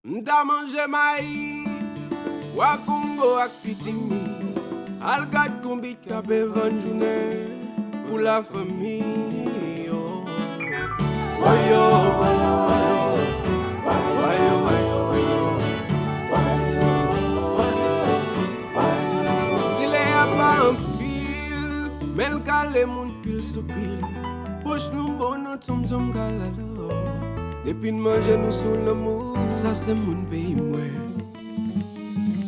M'ta mangé maïs, wa Congo ak pitimi. Al gade combien capé 20 journée pour la famille. Oh. Wayo, wayo, wayo, wayo, wayo, wayo. Si les a pas en pile, mais le calé moun pile sous pile. Bouche nous bon, nous tum tum galalo. Depuis de manger nous sous l'amour, ça c'est mon pays moi.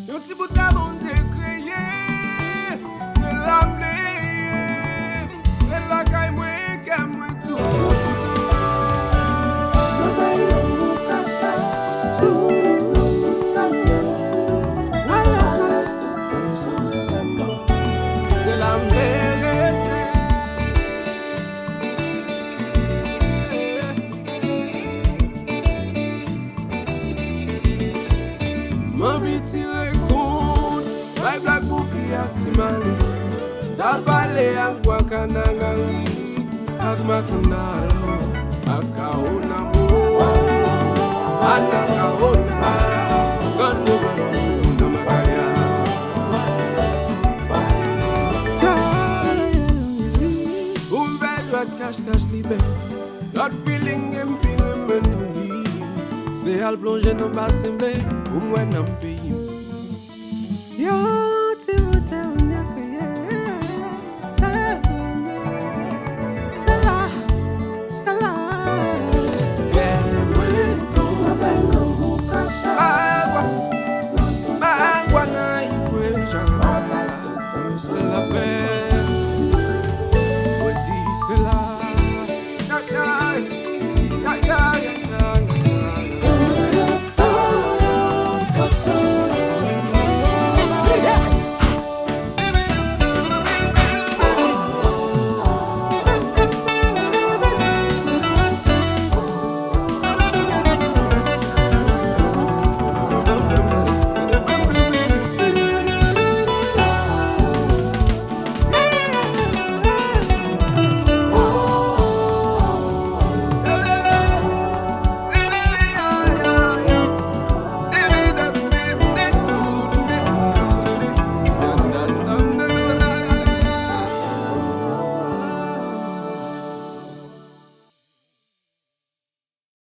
Yon ti bout à bon décrié, c'est la blé, c'est la caille moi qui moi tout. C'est la vérité. M'en tire compte, my black bouki ak ti malis. Ta pale ak wakanangari, ak makanalo, ak kaona mo. Anakaona, gando gando makaya. Umbe cache libe, not feeling empty me. C'est al plonger dans bassin blé, ou moi dans pays. Yo.